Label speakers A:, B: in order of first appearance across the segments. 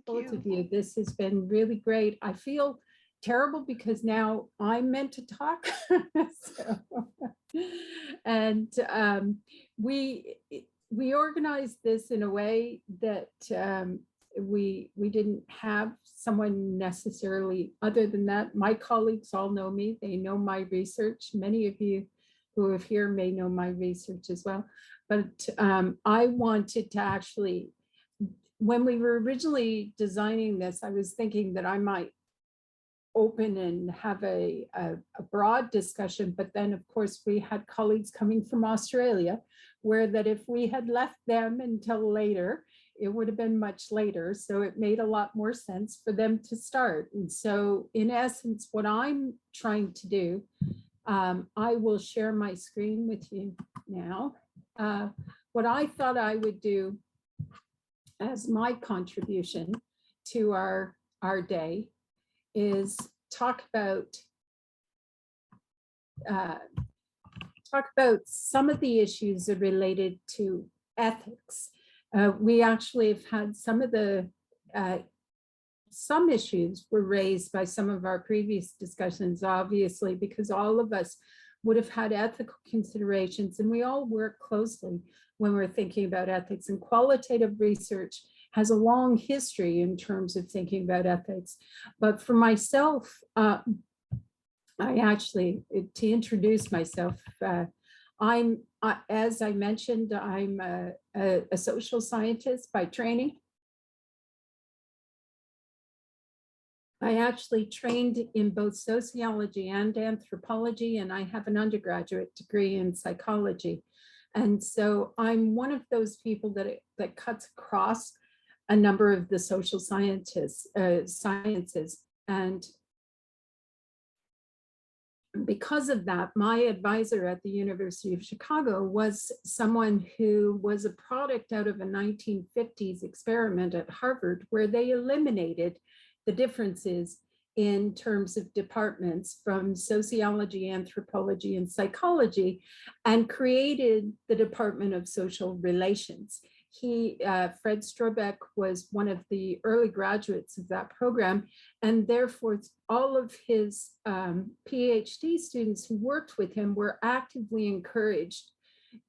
A: both of you. This has been really great. I feel terrible because now I'm meant to talk. And we organized this in a way that we didn't have someone necessarily other than that. My colleagues all know me. They know my research. Many of you who are here may know my research as well. But I wanted to actually, when we were originally designing this, I was thinking that I might open and have a broad discussion, but then of course we had colleagues coming from Australia, where that if we had left them until later, it would have been much later. So it made a lot more sense for them to start. And so in essence, what I'm trying to do, I will share my screen with you now. What I thought I would do as my contribution to our day is talk about some of the issues that are related to ethics. We actually have had some of the some issues were raised by some of our previous discussions, obviously, because all of us would have had ethical considerations, and we all work closely when we're thinking about ethics. And qualitative research has a long history in terms of thinking about ethics. But for myself, I actually, to introduce myself, as I mentioned, I'm a social scientist by training. I actually trained in both sociology and anthropology, and I have an undergraduate degree in psychology. And so I'm one of those people that cuts across a number of the social sciences. And because of that, my advisor at the University of Chicago was someone who was a product out of a 1950s experiment at Harvard, where they eliminated the differences in terms of departments from sociology, anthropology, and psychology, and created the Department of Social Relations. Fred Strobeck was one of the early graduates of that program, and therefore all of his PhD students who worked with him were actively encouraged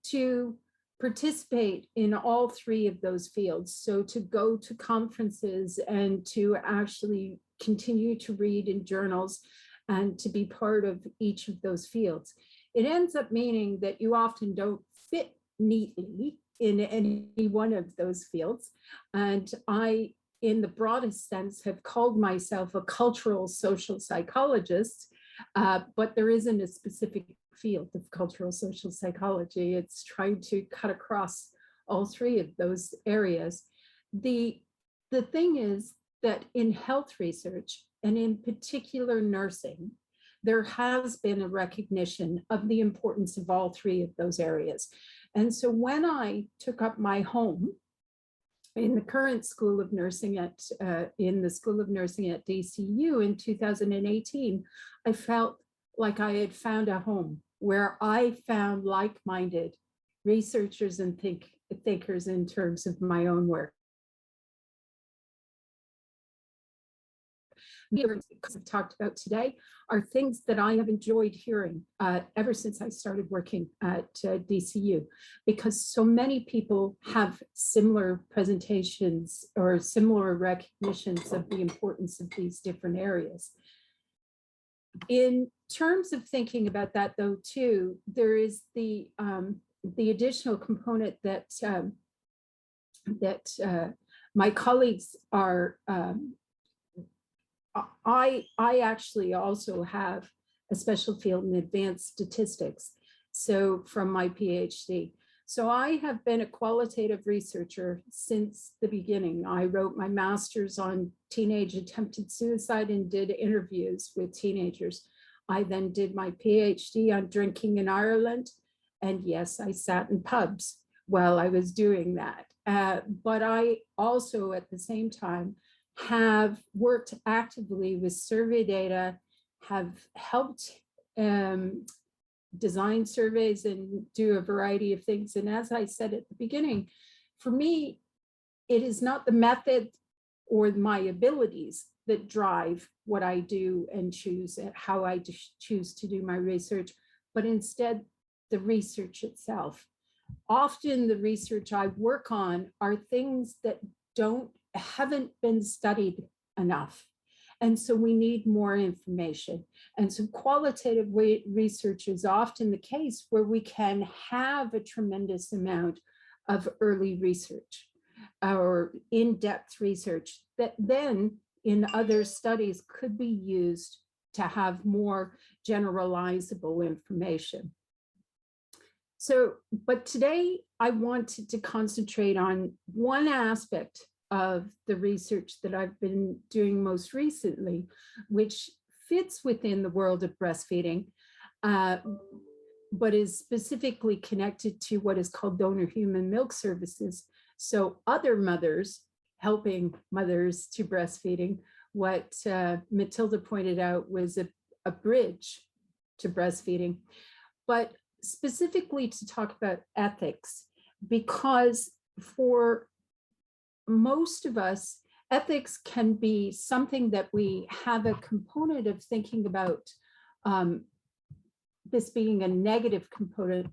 A: to participate in all three of those fields. So to go to conferences and to actually continue to read in journals and to be part of each of those fields. It ends up meaning that you often don't fit neatly in any one of those fields. And I, in the broadest sense, have called myself a cultural social psychologist, but there isn't a specific field of cultural social psychology. It's trying to cut across all three of those areas. The thing is that in health research, and in particular nursing, there has been a recognition of the importance of all three of those areas. And so when I took up my home in the current School of Nursing in the School of Nursing at DCU in 2018, I felt like I had found a home where I found like-minded researchers and thinkers in terms of my own work. Because I've talked about today are things that I have enjoyed hearing ever since I started working at DCU, because so many people have similar presentations or similar recognitions of the importance of these different areas. In terms of thinking about that, though, too, there is the additional component that my colleagues are. I actually also have a special field in advanced statistics, so from my PhD. So I have been a qualitative researcher since the beginning. I wrote my master's on teenage attempted suicide and did interviews with teenagers. I then did my PhD on drinking in Ireland. And yes, I sat in pubs while I was doing that. But I also, at the same time, have worked actively with survey data, have helped design surveys and do a variety of things. And as I said at the beginning, for me, it is not the method or my abilities that drive what I do and choose how I choose to do my research, but instead the research itself. Often the research I work on are things that haven't been studied enough. And so we need more information. And so qualitative research is often the case where we can have a tremendous amount of early research or in-depth research that then in other studies could be used to have more generalizable information. So, but today I wanted to concentrate on one aspect of the research that I've been doing most recently, which fits within the world of breastfeeding, but is specifically connected to what is called donor human milk services. So other mothers, helping mothers to breastfeeding, what Matilda pointed out was a bridge to breastfeeding, but specifically to talk about ethics, because for most of us, ethics can be something that we have a component of thinking about this being a negative component.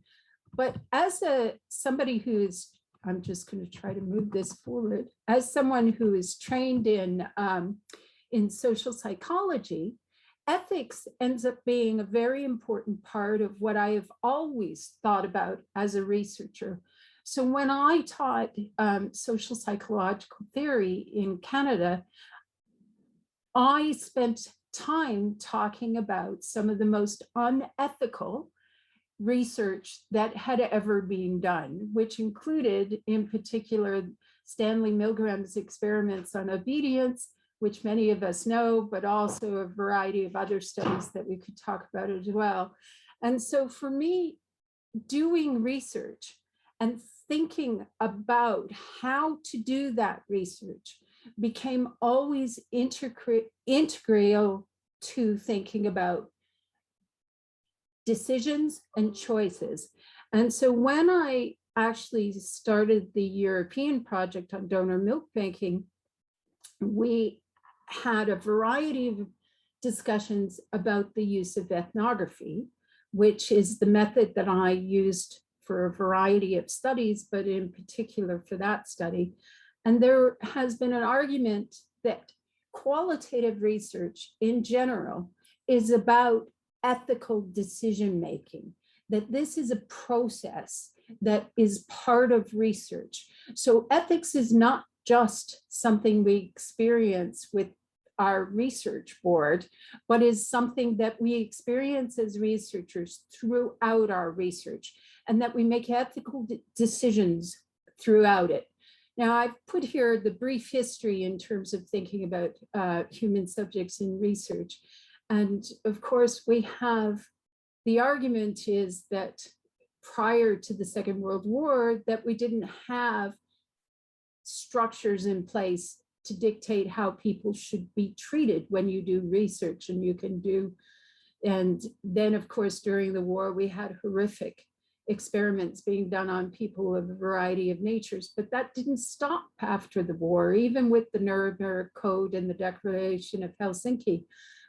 A: But as somebody who's, I'm just going to try to move this forward, as someone who is trained in social psychology, ethics ends up being a very important part of what I have always thought about as a researcher. So when I taught social psychological theory in Canada, I spent time talking about some of the most unethical research that had ever been done, which included in particular Stanley Milgram's experiments on obedience, which many of us know, but also a variety of other studies that we could talk about as well. And so for me, doing research and thinking about how to do that research became always integral to thinking about decisions and choices. And so when I actually started the European project on donor milk banking, we had a variety of discussions about the use of ethnography, which is the method that I used for a variety of studies, but in particular for that study. And there has been an argument that qualitative research in general is about ethical decision-making, that this is a process that is part of research. So ethics is not just something we experience with our research board, but is something that we experience as researchers throughout our research, and that we make ethical decisions throughout it. Now, I've put here the brief history in terms of thinking about human subjects in research. And of course, we have, the argument is that prior to the Second World War, that we didn't have structures in place to dictate how people should be treated when you do research, and you can do. And then, of course, during the war, we had horrific experiments being done on people of a variety of natures, but that didn't stop after the war. Even with the Nuremberg Code and the Declaration of Helsinki,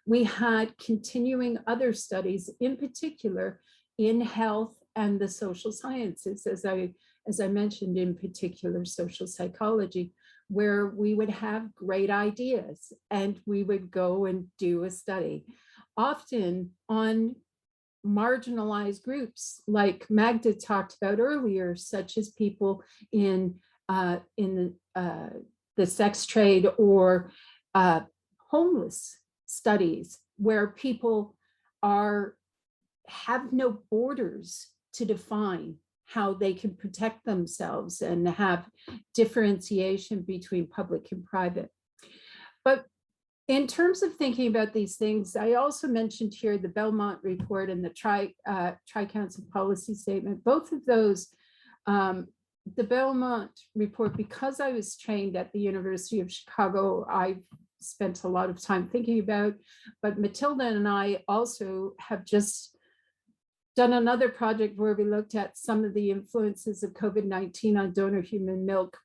A: we had continuing other studies, in particular in health and the social sciences, as I mentioned, in particular social psychology, where we would have great ideas and we would go and do a study, often on marginalized groups like Magda talked about earlier, such as people in the sex trade or homeless studies, where people have no borders to define how they can protect themselves and have differentiation between public and private. But in terms of thinking about these things, I also mentioned here the Belmont report and the TriCouncil policy statement. Both of those, the Belmont report, because I was trained at the University of Chicago, I spent a lot of time thinking about, but Matilda and I also have just done another project where we looked at some of the influences of COVID-19 on donor human milk.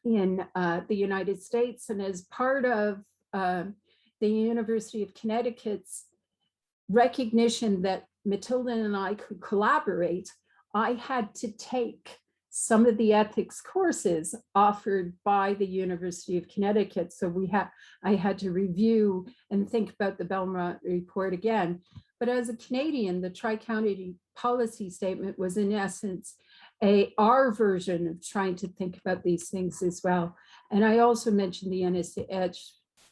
A: in the United States. And as part of the University of Connecticut's recognition that Matilda and I could collaborate, I had to take some of the ethics courses offered by the University of Connecticut. So I had to review and think about the Belmont report again. But as a Canadian, the Tri-County policy statement was in essence our version of trying to think about these things as well. And I also mentioned the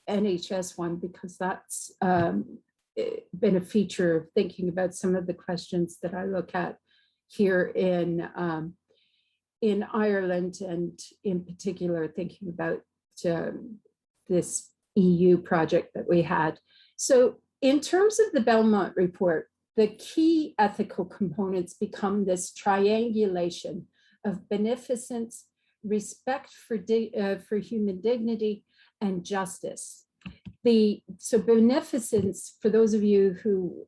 A: NHS one because that's been a feature of thinking about some of the questions that I look at here in Ireland, and in particular thinking about this EU project that we had. So in terms of the Belmont report, the key ethical components become this triangulation of beneficence, respect for human dignity, and justice. So beneficence, for those of you who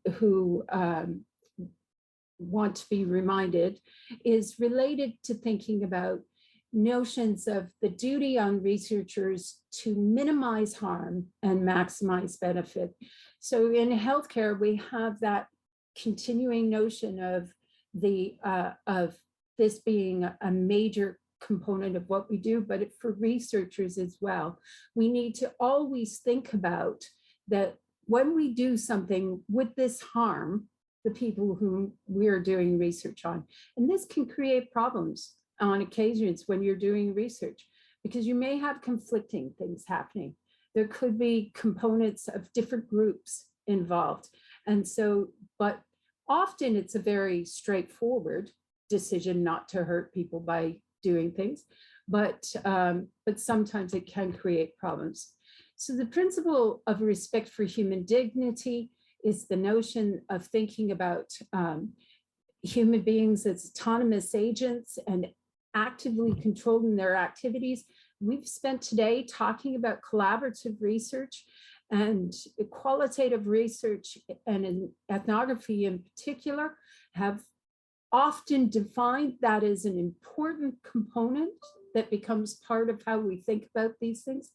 A: want to be reminded, is related to thinking about notions of the duty on researchers to minimize harm and maximize benefit. So in healthcare, we have that continuing notion of this being a major component of what we do, but for researchers as well. We need to always think about that when we do something, would this harm the people whom we're doing research on? And this can create problems on occasions when you're doing research, because you may have conflicting things happening. There could be components of different groups involved. And so, but often it's a very straightforward decision not to hurt people by doing things, but sometimes it can create problems. So the principle of respect for human dignity is the notion of thinking about human beings as autonomous agents and actively controlling their activities. We've spent today talking about collaborative research, and qualitative research and in ethnography in particular have often defined that as an important component that becomes part of how we think about these things.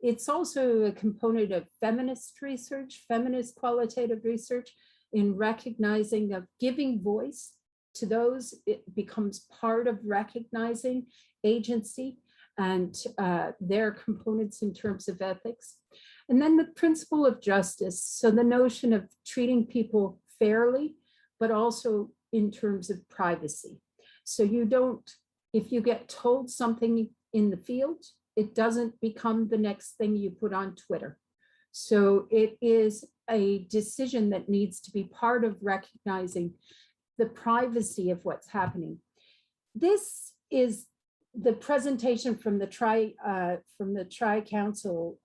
A: It's also a component of feminist research, feminist qualitative research, in recognizing of giving voice to those. It becomes part of recognizing agency and their components in terms of ethics. And then the principle of justice. So the notion of treating people fairly, but also in terms of privacy. So you don't, if you get told something in the field, it doesn't become the next thing you put on Twitter. So it is a decision that needs to be part of recognizing the privacy of what's happening. This is the presentation from the TriCouncil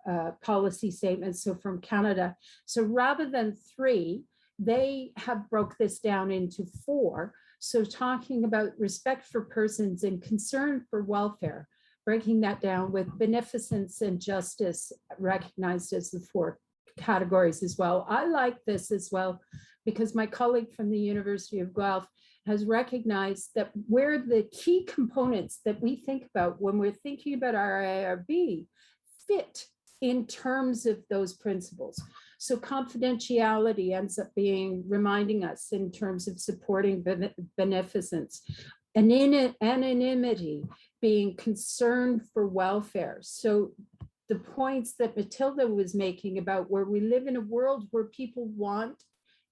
A: policy statement, so from Canada. So rather than 3, they have broke this down into 4. So talking about respect for persons and concern for welfare, breaking that down with beneficence and justice recognized as the 4 categories as well. I like this as well because my colleague from the University of Guelph has recognized that where the key components that we think about when we're thinking about our IRB fit in terms of those principles. So confidentiality ends up being reminding us in terms of supporting beneficence, and anonymity being concerned for welfare. So the points that Matilda was making about where we live in a world where people want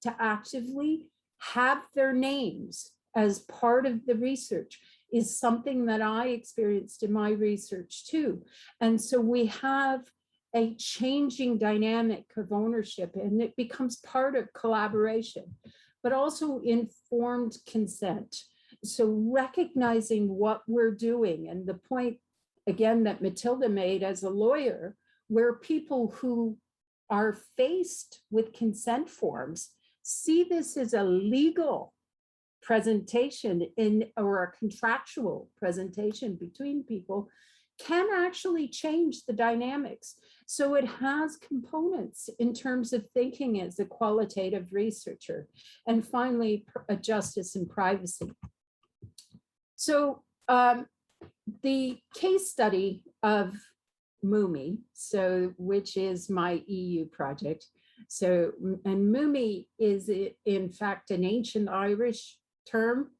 A: to actively have their names as part of the research is something that I experienced in my research too. And so we have a changing dynamic of ownership, and it becomes part of collaboration, but also informed consent. So recognizing what we're doing, and the point again that Matilda made as a lawyer, where people who are faced with consent forms see this as a legal presentation or a contractual presentation between people, can actually change the dynamics. So it has components in terms of thinking as a qualitative researcher. And finally, justice and privacy. So the case study of MUMI, which is my EU project. And MUMI is in fact an ancient Irish term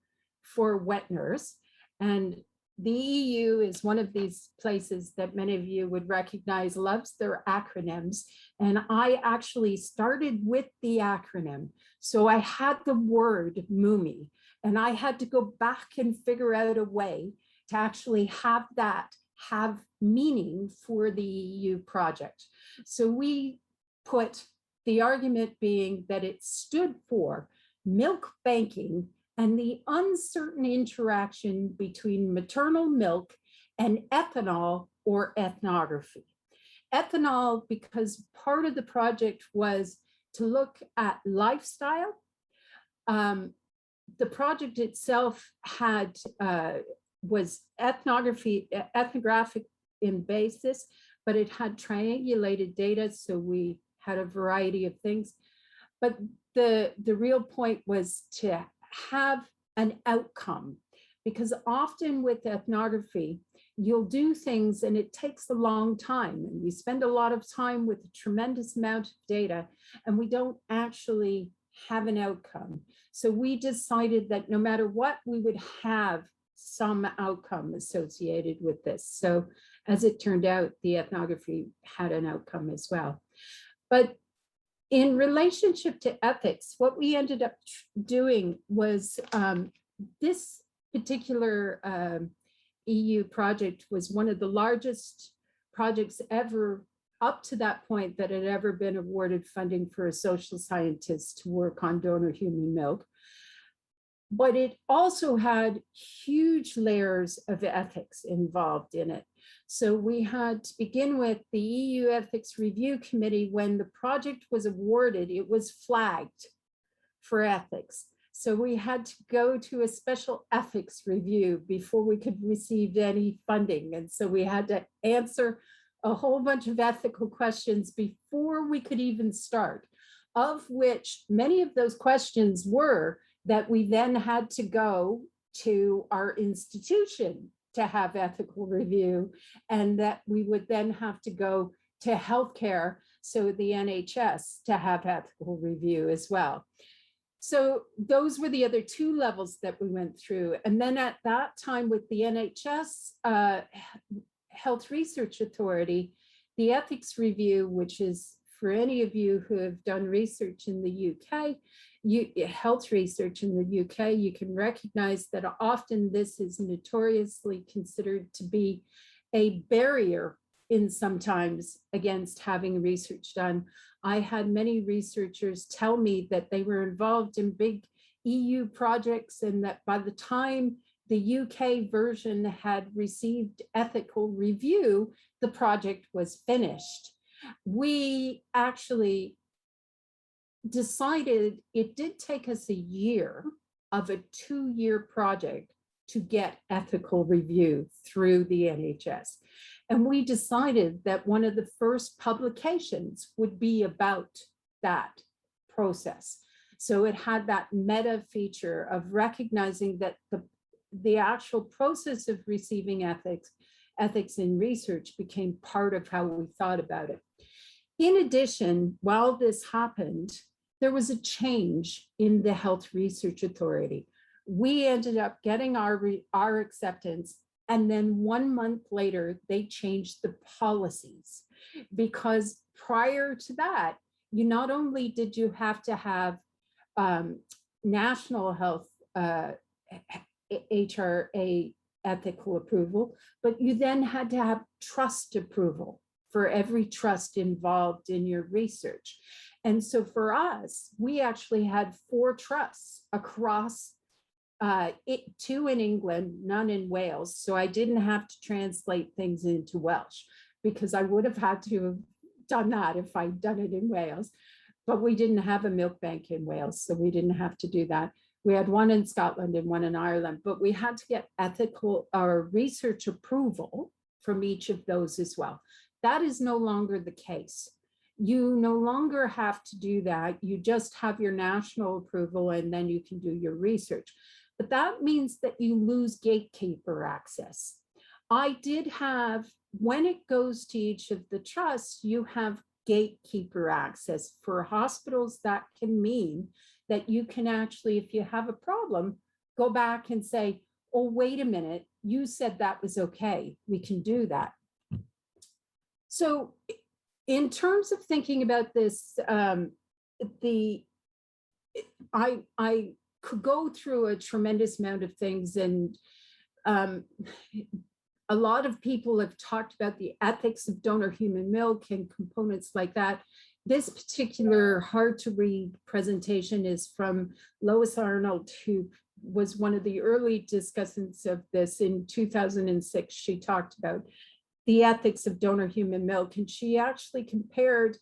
A: for wet nurse. And the EU is one of these places that many of you would recognize, loves their acronyms. And I actually started with the acronym. So I had the word MUMI, and I had to go back and figure out a way to actually have that have meaning for the EU project. So we put the argument being that it stood for milk banking and the uncertain interaction between maternal milk and ethanol or ethnography. Ethanol, because part of the project was to look at lifestyle. The project itself had was ethnographic in basis, but it had triangulated data, so we had a variety of things. But the real point was to have an outcome, because often with ethnography, you'll do things and it takes a long time, and we spend a lot of time with a tremendous amount of data, and we don't actually have an outcome. So we decided that no matter what, we would have some outcome associated with this. So as it turned out, the ethnography had an outcome as well. But in relationship to ethics, what we ended up doing was this particular EU project was one of the largest projects ever up to that point that had ever been awarded funding for a social scientist to work on donor human milk. But it also had huge layers of ethics involved in it. So we had to begin with the EU Ethics Review Committee. When the project was awarded, it was flagged for ethics. So we had to go to a special ethics review before we could receive any funding. And so we had to answer a whole bunch of ethical questions before we could even start, of which many of those questions were that we then had to go to our institution to have ethical review, and that we would then have to go to healthcare, so the NHS, to have ethical review as well. So those were the other two levels that we went through. And then at that time with the NHS Health Research Authority, the ethics review, which is for any of you who have done research in the UK, health research in the UK, you can recognize that often this is notoriously considered to be a barrier in sometimes against having research done. I had many researchers tell me that they were involved in big EU projects, and that by the time the UK version had received ethical review, the project was finished. We actually decided it did take us a year of a 2-year project to get ethical review through the NHS. And we decided that one of the first publications would be about that process. So it had that meta feature of recognizing that the actual process of receiving ethics in research became part of how we thought about it. In addition, while this happened, there was a change in the Health Research Authority. We ended up getting our acceptance, and then 1 month later, they changed the policies, because prior to that, you not only did you have to have national health HRA ethical approval, but you then had to have trust approval for every trust involved in your research. And so for us, we actually had 4 trusts across 2 in England, none in Wales. So I didn't have to translate things into Welsh, because I would have had to have done that if I'd done it in Wales. But we didn't have a milk bank in Wales, so we didn't have to do that. We had 1 in Scotland and 1 in Ireland, but we had to get ethical or research approval from each of those as well. That is no longer the case. You no longer have to do that. You just have your national approval, and then you can do your research. But that means that you lose gatekeeper access. I did have, when it goes to each of the trusts, you have gatekeeper access. For hospitals, that can mean that you can actually, if you have a problem, go back and say, oh, wait a minute, you said that was okay. We can do that. So in terms of thinking about this, I could go through a tremendous amount of things, and a lot of people have talked about the ethics of donor human milk and components like that. This particular hard to read presentation is from Lois Arnold, who was one of the early discussants of this in 2006. She talked about the ethics of donor human milk, and she actually compared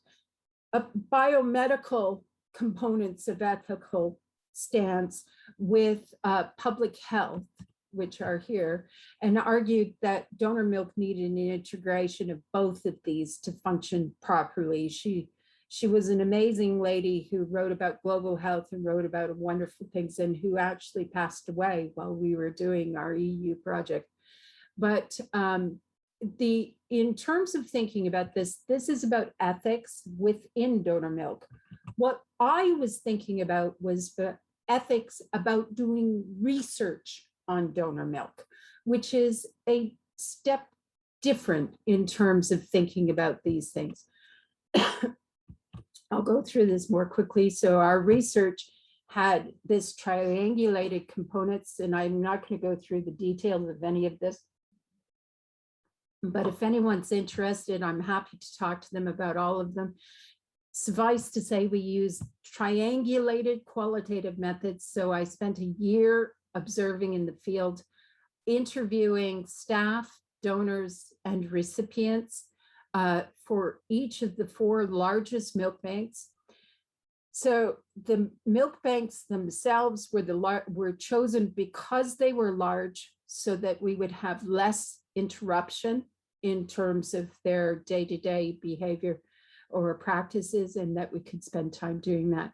A: biomedical components of ethical stance with public health, which are here, and argued that donor milk needed an integration of both of these to function properly. She was an amazing lady who wrote about global health and wrote about wonderful things, and who actually passed away while we were doing our EU project. But in terms of thinking about this is about ethics within donor milk. What I was thinking about was the ethics about doing research on donor milk, which is a step different in terms of thinking about these things. I'll go through this more quickly. So our research had this triangulated components, and I'm not going to go through the details of any of this. But if anyone's interested, I'm happy to talk to them about all of them. Suffice to say, we use triangulated qualitative methods. So I spent a year observing in the field, interviewing staff, donors, and recipients for each of the 4 largest milk banks. So the milk banks themselves were chosen because they were large, so that we would have less interruption in terms of their day-to-day behavior or practices, and that we could spend time doing that.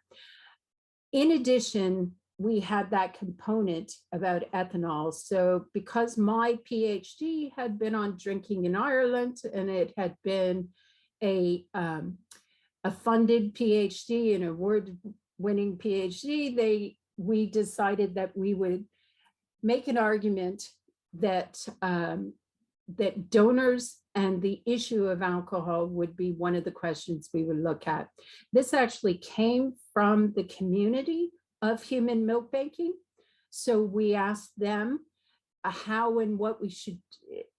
A: In addition, we had that component about ethanol. So because my PhD had been on drinking in Ireland, and it had been a funded PhD, an award-winning PhD, we decided that we would make an argument that that donors and the issue of alcohol would be one of the questions we would look at. This actually came from the community of human milk banking. So we asked them how and what we should,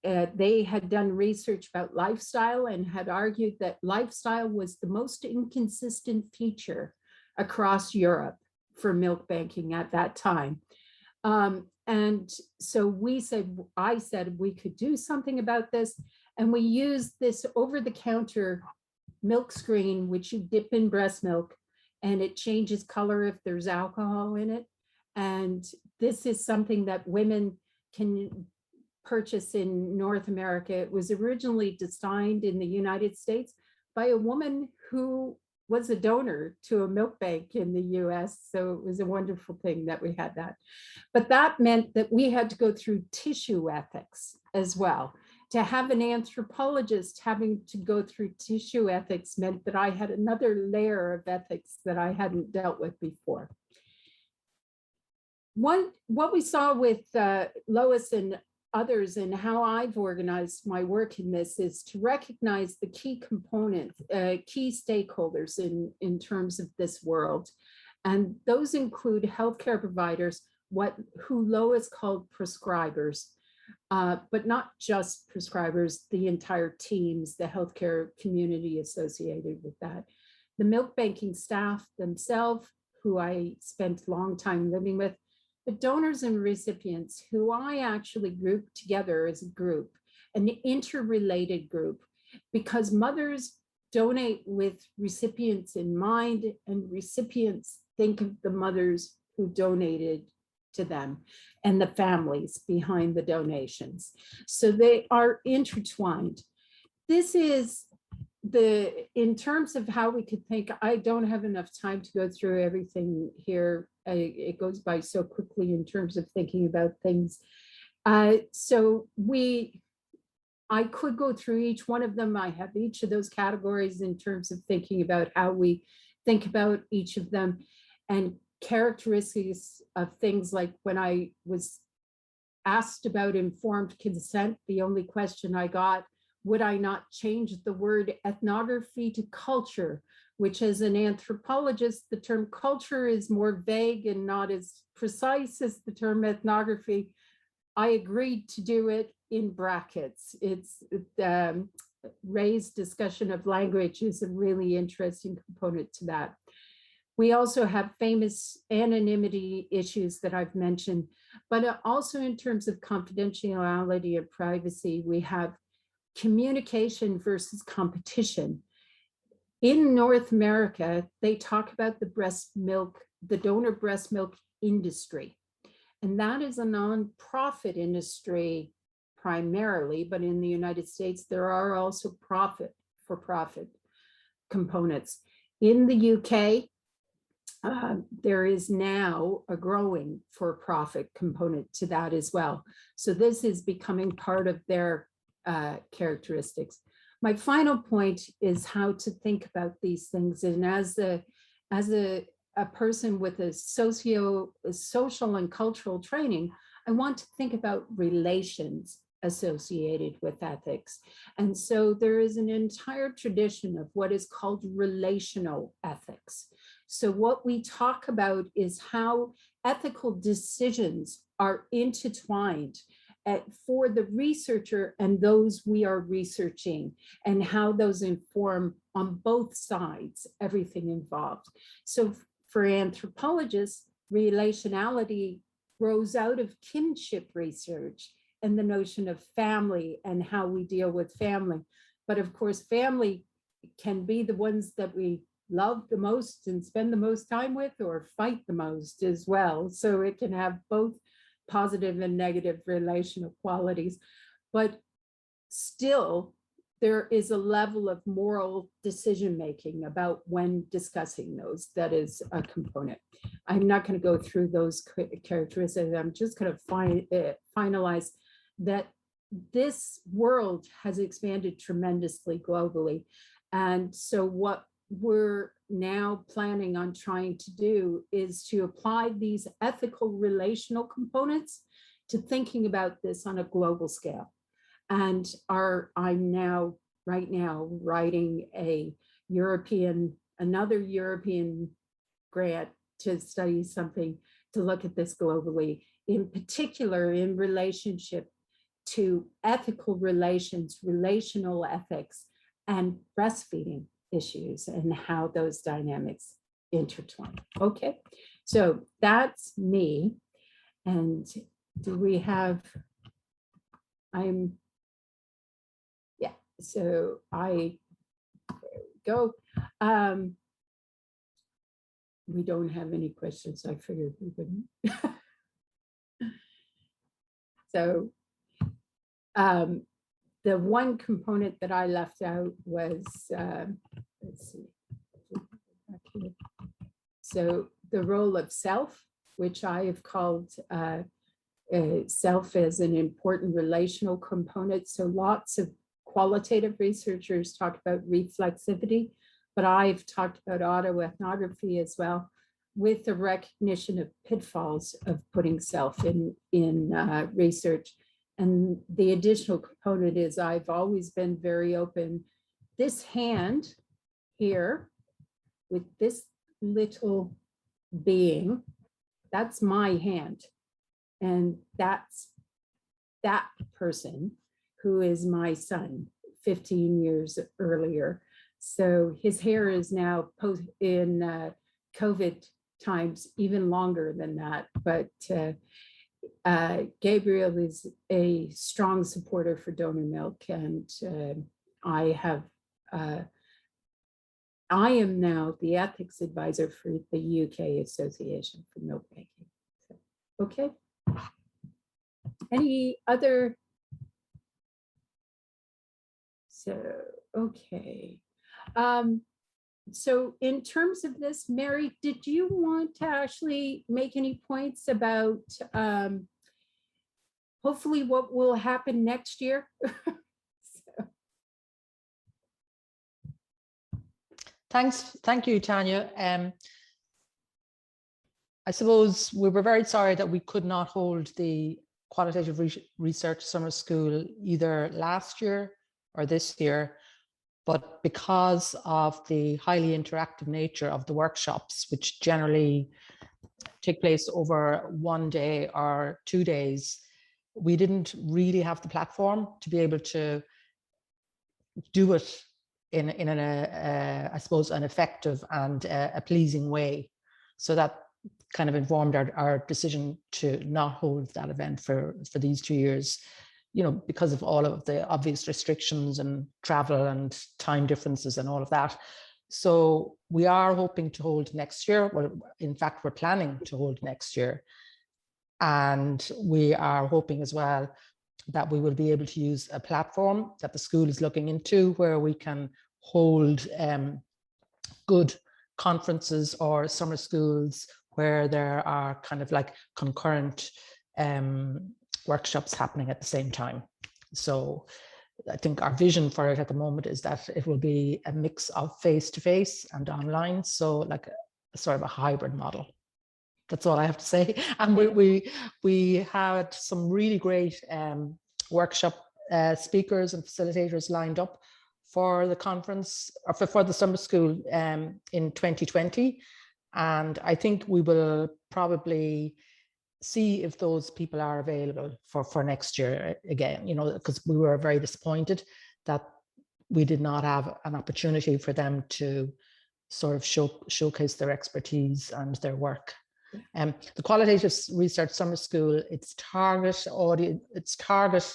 A: they had done research about lifestyle and had argued that lifestyle was the most inconsistent feature across Europe for milk banking at that time. And so I said we could do something about this. And we used this over-the-counter milk screen, which you dip in breast milk, and it changes color if there's alcohol in it. And this is something that women can purchase in North America. It was originally designed in the United States by a woman who was a donor to a milk bank in the US. So it was a wonderful thing that we had that. But that meant that we had to go through tissue ethics as well. To have an anthropologist having to go through tissue ethics meant that I had another layer of ethics that I hadn't dealt with before. What we saw with Lois and others, and how I've organized my work in this, is to recognize the key components, key stakeholders in terms of this world. And those include healthcare providers, who Lois called prescribers, but not just prescribers, the entire teams, the healthcare community associated with that. The milk banking staff themselves, who I spent a long time living with, the donors and recipients, who I actually grouped together as a group, an interrelated group, because mothers donate with recipients in mind, and recipients think of the mothers who donated to them and the families behind the donations. So they are intertwined. This is in terms of how we could think. I don't have enough time to go through everything here. It goes by so quickly in terms of thinking about things. So we I could go through each one of them. I have each of those categories in terms of thinking about how we think about each of them, and characteristics of things like when I was asked about informed consent, the only question I got, would I not change the word ethnography to culture, which as an anthropologist, the term culture is more vague and not as precise as the term ethnography. I agreed to do it in brackets. It's raised discussion of language is a really interesting component to that. We also have famous anonymity issues that I've mentioned, but also in terms of confidentiality and privacy, we have communication versus competition. In North America, they talk about the donor breast milk industry. And that is a nonprofit industry primarily, but in the United States, there are also for-profit components. In the UK, there is now a growing for-profit component to that as well. So this is becoming part of their characteristics. My final point is how to think about these things. And as a person with a social and cultural training, I want to think about relations associated with ethics. And so there is an entire tradition of what is called relational ethics. So what we talk about is how ethical decisions are intertwined for the researcher and those we are researching, and how those inform on both sides, everything involved. So for anthropologists, relationality grows out of kinship research and the notion of family and how we deal with family. But of course, family can be the ones that we love the most and spend the most time with, or fight the most as well. So it can have both positive and negative relational qualities. But still, there is a level of moral decision-making about when discussing those. That is a component. I'm not going to go through those characteristics. I'm just going to finalize that this world has expanded tremendously globally. And so what we're now planning on trying to do is to apply these ethical relational components to thinking about this on a global scale. And I'm now, right now, writing another European grant to study something to look at this globally, in particular in relationship to ethical relations, relational ethics, and breastfeeding issues and how those dynamics intertwine. Okay, so that's me. And do we have, so there we go. We don't have any questions. I figured we wouldn't. So the one component that I left out was, let's see. So the role of self, which I have called self as an important relational component. So lots of qualitative researchers talk about reflexivity, but I've talked about autoethnography as well, with the recognition of pitfalls of putting self in research. And the additional component is I've always been very open. This hand here with this little being, that's my hand. And that's that person who is my son 15 years earlier. So his hair is now in COVID times even longer than that. But Gabriel is a strong supporter for donor milk, and I am now the ethics advisor for the UK Association for Milk Making. So, okay. Any other? So, okay. So in terms of this, Mary, did you want to actually make any points about hopefully what will happen next year?
B: Thank you, Tanya. I suppose we were very sorry that we could not hold the Qualitative Research Summer School either last year or this year, but because of the highly interactive nature of the workshops, which generally take place over 1 day or 2 days, we didn't really have the platform to be able to do it in I suppose, an effective and a pleasing way. So that kind of informed our decision to not hold that event for these 2 years, you know, because of all of the obvious restrictions and travel and time differences and all of that. So we are hoping to hold next year. Well, in fact, we're planning to hold next year. And we are hoping as well that we will be able to use a platform that the school is looking into where we can hold good conferences or summer schools where there are kind of like concurrent workshops happening at the same time. So I think our vision for it at the moment is that it will be a mix of face-to-face and online. So like a sort of a hybrid model. That's all I have to say. And we had some really great workshop speakers and facilitators lined up for the conference or for the summer school in 2020. And I think we will probably see if those people are available for next year again, you know, because we were very disappointed that we did not have an opportunity for them to sort of showcase their expertise and their work. The Qualitative Research Summer School, its target audience, its target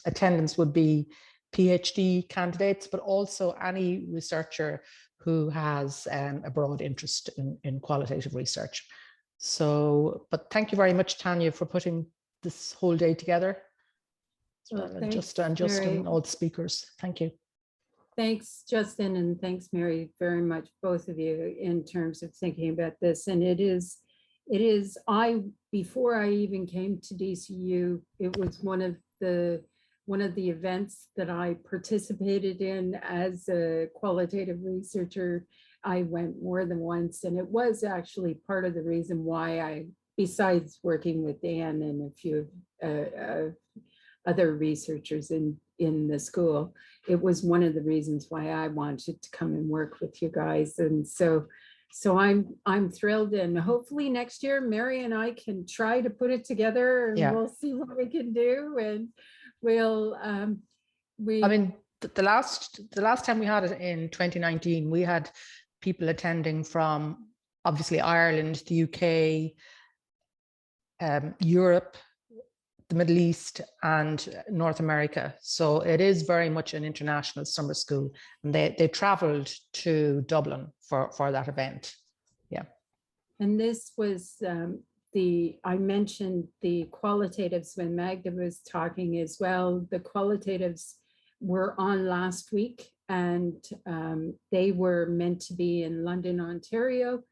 B: attendance would be PhD candidates, but also any researcher who has a broad interest in qualitative research. So, but thank you very much, Tanya, for putting this whole day together.
A: Well,
B: Justin and all the speakers. Thank you.
A: Thanks, Justin, and thanks, Mary, very much, both of you, in terms of thinking about this. And it is, before I even came to DCU, it was one of the events that I participated in as a qualitative researcher. I went more than once, and it was actually part of the reason why I, besides working with Dan and a few other researchers in the school, it was one of the reasons why I wanted to come and work with you guys. And so I'm thrilled, and hopefully next year Mary and I can try to put it together, and we'll see what we can do. And we'll I mean,
B: the last time we had it in 2019, we had people attending from obviously Ireland, the UK, Europe, the Middle East, and North America. So it is very much an international summer school, and they traveled to Dublin for that event. Yeah.
A: And this was I mentioned the qualitatives when Magda was talking as well. The qualitatives were on last week, and they were meant to be in London, Ontario,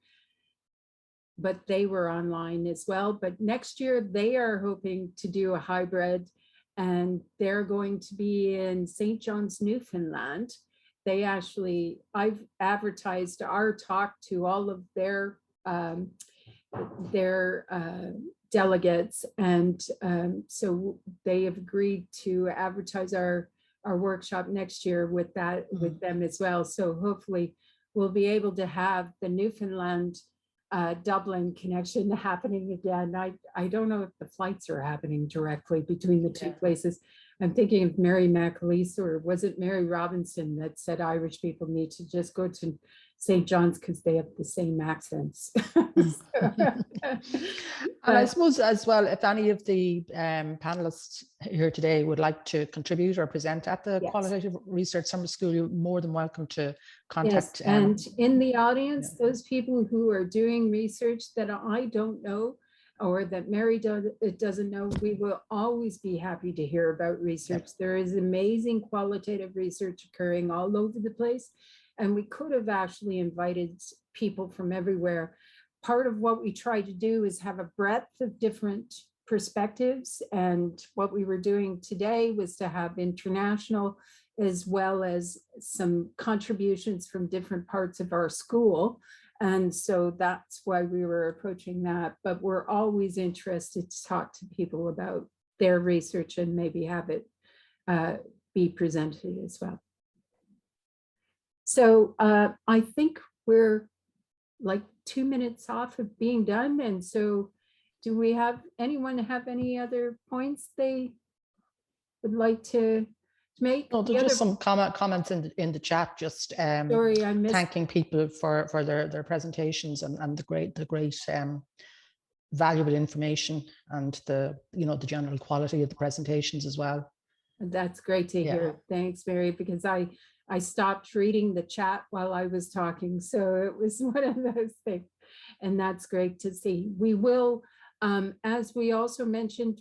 A: but they were online as well. But next year they are hoping to do a hybrid, and they're going to be in St. John's, Newfoundland. They actually, I've advertised our talk to all of their delegates, and so they have agreed to advertise our workshop next year with them as well. So hopefully we'll be able to have the Newfoundland Dublin connection happening again. I don't know if the flights are happening directly between the two places. I'm thinking of Mary McAleese, or was it Mary Robinson, that said Irish people need to just go to St. John's because they have the same accents.
B: And I suppose as well, if any of the panelists here today would like to contribute or present at the Qualitative Research Summer School, you're more than welcome to contact.
A: Yes, and in the audience, those people who are doing research that I don't know, or that Mary doesn't know, we will always be happy to hear about research. There is amazing qualitative research occurring all over the place, and we could have actually invited people from everywhere. Part of what we try to do is have a breadth of different perspectives, and what we were doing today was to have international as well as some contributions from different parts of our school. And so that's why we were approaching that. But we're always interested to talk to people about their research and maybe have it be presented as well. So I think we're like 2 minutes off of being done. And so do we have anyone have any other points they would like to make?
B: No, there's just some comments in the chat, just
A: Sorry, I missed.
B: thanking people for their presentations and the great valuable information and the general quality of the presentations as well.
A: That's great to hear. Thanks, Mary, because I stopped reading the chat while I was talking. So it was one of those things. And that's great to see. We will, as we also mentioned,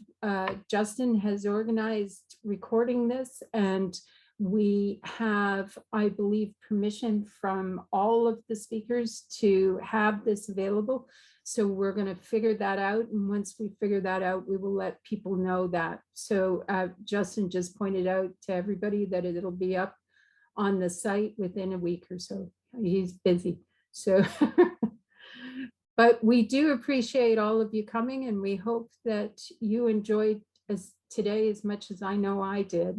A: Justin has organized recording this, and we have, I believe, permission from all of the speakers to have this available. So we're going to figure that out. And once we figure that out, we will let people know that. So Justin just pointed out to everybody that it'll be up on the site within a week or so. He's busy. So, but we do appreciate all of you coming, and we hope that you enjoyed today as much as I know I did.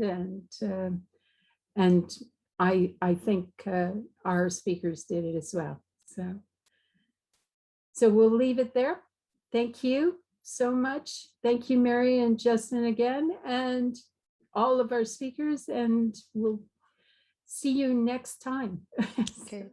A: And I think our speakers did it as well. So we'll leave it there. Thank you so much. Thank you, Mary and Justin again, and all of our speakers, and we'll see you next time.
B: Okay.